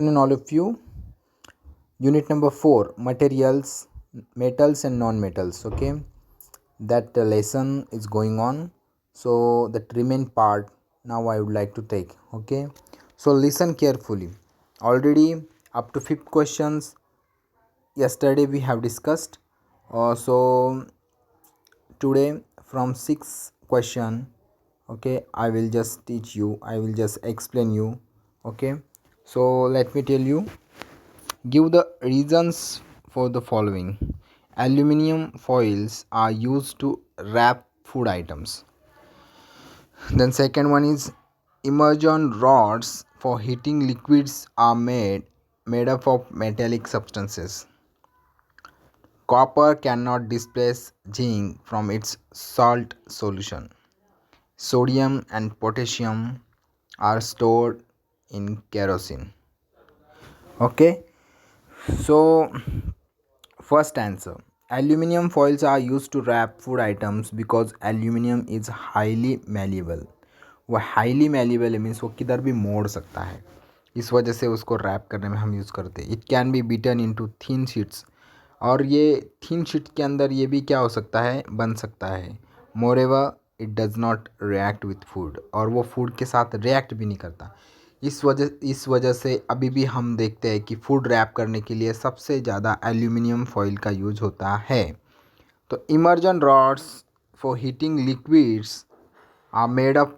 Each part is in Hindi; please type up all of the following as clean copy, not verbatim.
In all of you, unit number 4, materials, metals and non-metals. Okay, that lesson is going on, so that remain part now I would like to take. Okay, so listen carefully. Already up to 5th questions yesterday we have discussed. So today from 6th question, okay, I will just teach you, I will just explain you. Okay, so let me tell you. Give the reasons for the following. Aluminium foils are used to wrap food items. Then second one is immersion rods for heating liquids are made up of metallic substances. Copper cannot displace zinc from its salt solution. Sodium and potassium are stored in kerosene. Okay, so first answer. Aluminium foils are used to wrap food items because aluminium is highly malleable. वो हाईली मैलिएबल मीन्स वो किधर भी मोड़ सकता है, इस वजह से उसको रैप करने में हम यूज़ करते हैं. It can be beaten into thin sheets, और ये थिन शीट के अंदर ये भी क्या हो सकता है, बन सकता है. Moreover it does not react with food, और वो फूड के साथ रिएक्ट भी नहीं करता. इस वजह से अभी भी हम देखते हैं कि फूड रैप करने के लिए सबसे ज़्यादा एल्यूमिनियम फॉइल का यूज होता है. तो immersion rods for heating liquids are made up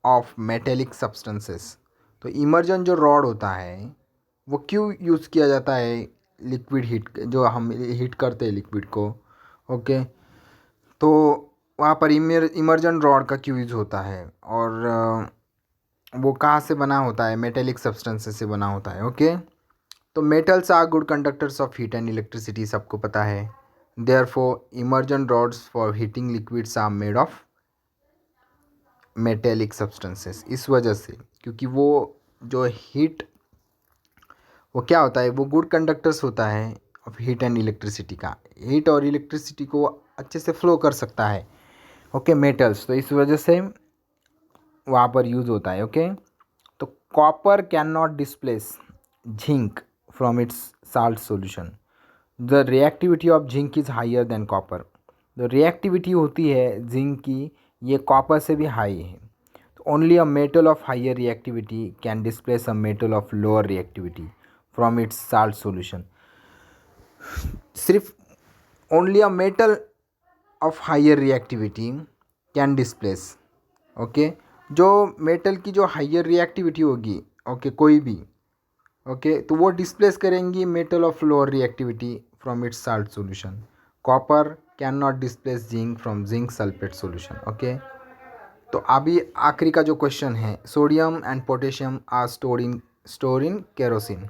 of metallic substances. तो इमर्जन जो रॉड होता है वो क्यों यूज़ किया जाता है, लिक्विड हीट, जो हम हीट करते हैं लिक्विड को. ओके, तो वहाँ पर इमर्जन रॉड का क्यों यूज़ होता है, और वो कहाँ से बना होता है, मेटेलिक सब्सटेंसेस से बना होता है. ओके, तो metals are good conductors of heat and electricity, सबको पता है. Therefore immersion rods for heating liquids are made of metallic substances. इस वजह से, क्योंकि वो जो हीट, वो क्या होता है, वो गुड कंडक्टर्स होता है ऑफ हीट एंड इलेक्ट्रिसिटी का. हीट और इलेक्ट्रिसिटी को अच्छे से फ्लो कर सकता है. ओके, मेटल्स, तो इस वजह से वहाँ पर यूज़ होता है. ओके, तो copper can not displace zinc from its salt solution. The reactivity of zinc is higher than copper. जो रिएक्टिविटी होती है जिंक की, ये कॉपर से भी हाई है. तो only a metal of higher reactivity can displace a metal of lower reactivity from its salt solution. सिर्फ only a metal of higher reactivity can displace. Okay, जो मेटल की जो हायर रिएक्टिविटी होगी, ओके, कोई भी, ओके, तो वो डिस्प्लेस करेंगी metal of lower reactivity from its salt solution. Copper can not displace zinc from zinc sulphate solution. Okay, तो अभी आखिरी का जो क्वेश्चन है, sodium and potassium are store in kerosene.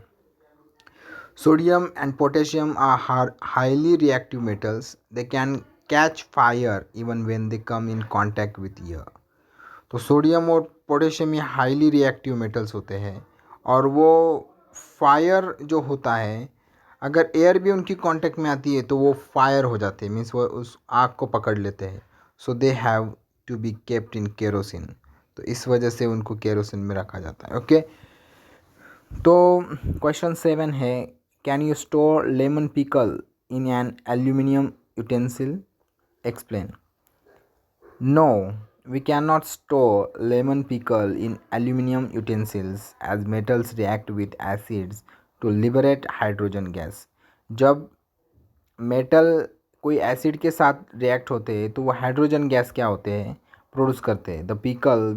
Sodium and potassium are highly reactive metals. They can catch fire even when they come in contact with air. तो सोडियम और पोटेशियम ये हाईली रिएक्टिव मेटल्स होते हैं, और वो फायर जो होता है, अगर एयर भी उनकी कांटेक्ट में आती है तो वो फायर हो जाते हैं, मीन्स वो उस आग को पकड़ लेते हैं. So they have to be kept in kerosene. तो इस वजह से उनको केरोसिन में रखा जाता है. ओके, तो क्वेश्चन 7 है, can you store lemon pickle in an aluminium utensil? Explain. No, we cannot store lemon pickle in aluminum utensils as metals react with acids to liberate hydrogen gas. जब मेटल कोई एसिड के साथ रिएक्ट होते हैं तो वो हाइड्रोजन गैस क्या होते हैं, प्रोड्यूस करते हैं. The pickle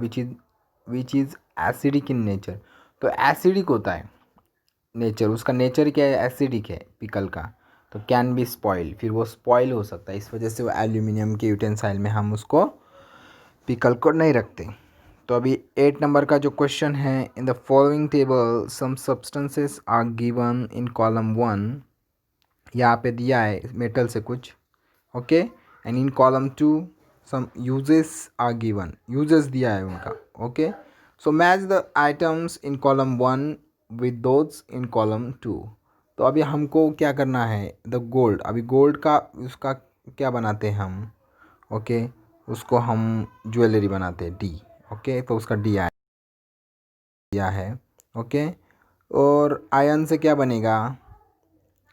which is acidic in nature. तो एसिडिक होता है नेचर, उसका नेचर क्या है, एसिडिक है पिकल का. तो कैन बी स्पॉइल, फिर वो स्पॉइल हो सकता है. इस वजह से वो एल्यूमिनियम के यूटेंसाइल में हम उसको पिकल को नहीं रखते. तो अभी 8 नंबर का जो क्वेश्चन है, in the following table some substances are given in column 1. यहाँ पे दिया है मेटल से कुछ. Okay, and in column 2 some uses are given, uses दिया है उनका. Okay, so match the items in column 1 with those in column 2. तो अभी हमको क्या करना है, द गोल्ड, अभी गोल्ड का उसका क्या बनाते हैं हम, ओके, उसको हम ज्वेलरी बनाते हैं, डी. ओके, तो उसका डी आया है. ओके, और आयरन से क्या बनेगा,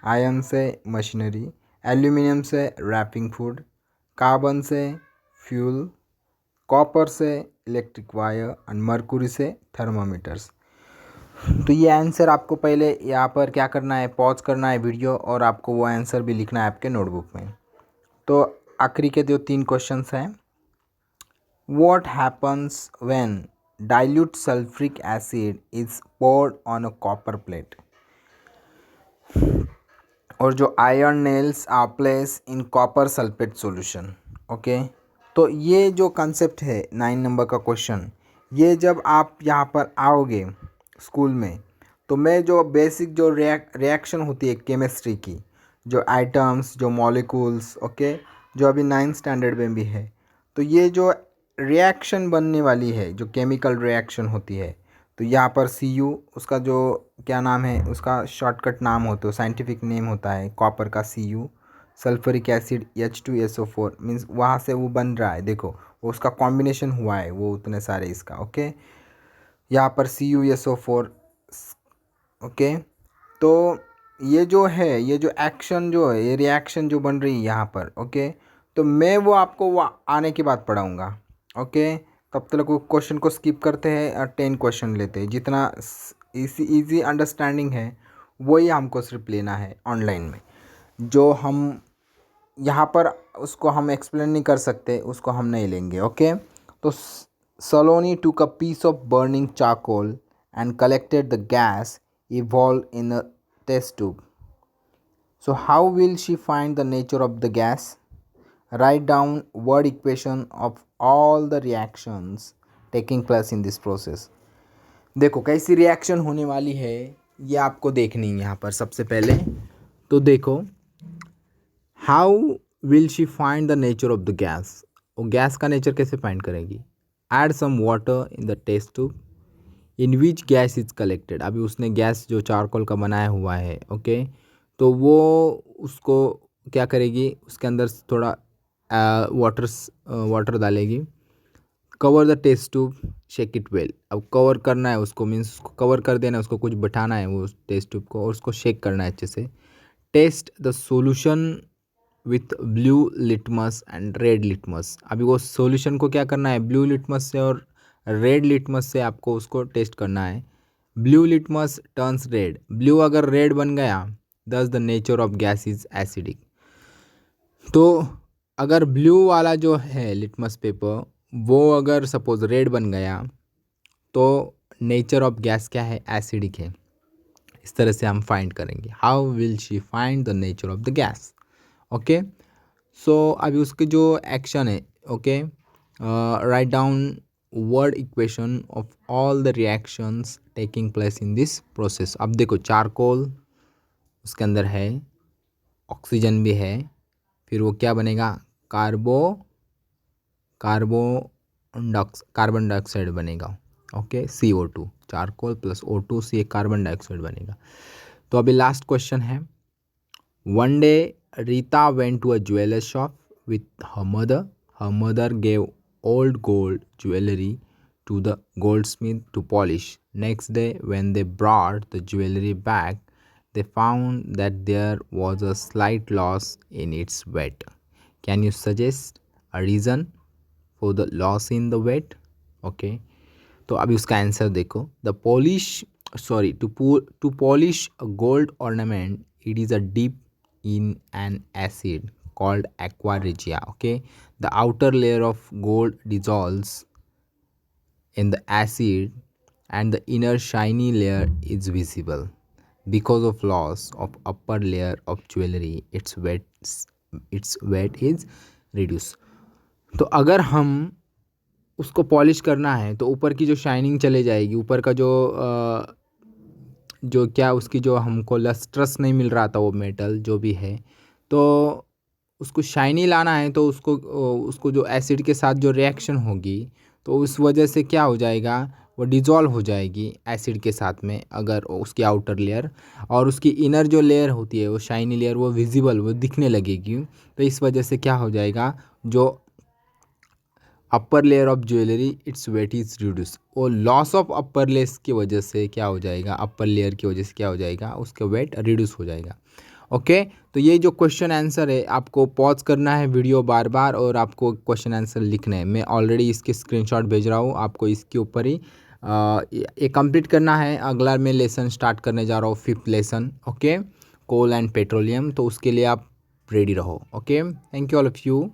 आयरन से मशीनरी, एल्यूमिनियम से रैपिंग फूड, कार्बन से फ्यूल, कॉपर से इलेक्ट्रिक वायर और मरकुरी से थर्मामीटर्स। तो ये आंसर आपको पहले यहाँ पर क्या करना है, पॉज करना है वीडियो और आपको वो आंसर भी लिखना है आपके नोटबुक में। तो आखिरी के जो 3 क्वेश्चंस हैं, what happens when dilute sulphuric acid is poured on a copper plate, और जो iron nails are place in copper sulphate solution. Okay, तो ये जो कंसेप्ट है 9 नंबर का क्वेश्चन, ये जब आप यहाँ पर आओगे स्कूल में, तो मैं जो बेसिक जो रिएक्शन होती है केमिस्ट्री की, जो आइटम्स, जो मॉलिक्यूल्स, ओके, जो अभी 9th स्टैंडर्ड में भी है, तो ये जो रिएक्शन बनने वाली है, जो केमिकल रिएक्शन होती है, तो यहाँ पर Cu, उसका जो क्या नाम है, उसका शॉर्टकट नाम होता है, साइंटिफिक नेम होता है कॉपर का Cu, sulphuric acid H2SO4, means वहाँ से वो बन रहा है, देखो वो उसका कॉम्बिनेशन हुआ है वो उतने सारे इसका। ओके, यहाँ पर CuSO4। ओके, तो ये जो है, ये जो एक्शन जो है, ये रिएक्शन जो बन रही है यहाँ पर। ओके, तो मैं वो आपको वो आने के बाद पढ़ाऊँगा। ओके, तब तक वो क्वेश्चन को स्किप करते हैं और 10 क्वेश्चन लेते हैं। जितना इजी अंडरस्टैंडिंग है वही हमको सिर्फ लेना है ऑनलाइन में। जो हम यहाँ पर उसको हम एक्सप्लेन नहीं कर सकते, उसको हम नहीं लेंगे। ओके, तो Saloni took a piece of burning charcoal and collected the gas evolved in a test tube. So how will she find the nature of the gas? Write down word equation of all the reactions taking place in this process. देखो कैसी रिएक्शन होने वाली है ये आपको देखनी है यहाँ पर। सबसे पहले तो देखो, how will she find the nature of the gas, वो गैस का नेचर कैसे फाइंड करेगी। Add some water in the test tube in which gas is collected. अभी उसने गैस जो चारकोल का बनाया हुआ है, ओके, तो वो उसको क्या करेगी, उसके अंदर थोड़ा वाटर डालेगी। Cover the test tube, shake it well. अब कवर करना है उसको, मीन्स उसको कवर कर देना है, उसको कुछ बैठाना है वो टेस्ट ट्यूब को और उसको शेक करना है अच्छे से। Test the solution with blue litmus and red litmus. अभी वो सोल्यूशन को क्या करना है, ब्लू लिटमस से और रेड लिटमस से आपको उसको टेस्ट करना है। Blue litmus turns red, blue अगर रेड बन गया दस the nature of gas is acidic. तो अगर ब्लू वाला जो है लिटमस पेपर वो अगर सपोज रेड बन गया तो नेचर ऑफ गैस क्या है, एसिडिक है। इस तरह से हम फाइंड करेंगे। How will she find the nature of the gas. Okay, so अभी उसके जो एक्शन है, okay, right down word equation of all the reactions taking place in this process. अब देखो चारकोल उसके अंदर है, ऑक्सीजन भी है, फिर वो क्या बनेगा, कार्बन डाइऑक्साइड बनेगा। Okay, CO2, charcoal plus O2 से कार्बन डाइऑक्साइड बनेगा। तो अभी लास्ट क्वेश्चन है, one day Rita went to a jeweller shop with her mother. Her mother gave old gold jewelry to the goldsmith to polish. Next day, when they brought the jewelry back, they found that there was a slight loss in its weight. Can you suggest a reason for the loss in the weight? Okay, तो अभी उसका आंसर देखो। To polish a gold ornament, it is a dip in an acid called aqua regia. Okay, the outer layer of gold dissolves in the acid and the inner shiny layer is visible. Because of loss of upper layer of jewelry, its weight is reduced. तो अगर हम उसको पॉलिश करना है तो ऊपर की जो शाइनिंग चले जाएगी, ऊपर का जो क्या उसकी जो हमको लस्ट्रस नहीं मिल रहा था वो मेटल जो भी है, तो उसको शाइनी लाना है तो उसको जो एसिड के साथ जो रिएक्शन होगी तो उस वजह से क्या हो जाएगा, वो डिज़ोल्व हो जाएगी एसिड के साथ में। अगर उसकी आउटर लेयर और उसकी इनर जो लेयर होती है वो शाइनी लेयर वो विजिबल वो दिखने लगेगी, तो इस वजह से क्या हो जाएगा, जो upper layer of jewellery its weight is reduce, और लॉस ऑफ अपर लेयर की वजह से क्या हो जाएगा, अपर लेयर की वजह से क्या हो जाएगा, उसका वेट रिड्यूस हो जाएगा। ओके, तो ये जो क्वेश्चन आंसर है आपको पॉज करना है वीडियो बार बार और आपको क्वेश्चन आंसर लिखना है। मैं ऑलरेडी इसके स्क्रीनशॉट भेज रहा हूँ आपको, इसके ऊपर ही ये कंप्लीट करना है। अगला मैं लेसन स्टार्ट करने जा रहा हूँ, 5th lesson. Okay, coal and petroleum, तो उसके लिए आप रेडी रहो। Okay, thank you all of you.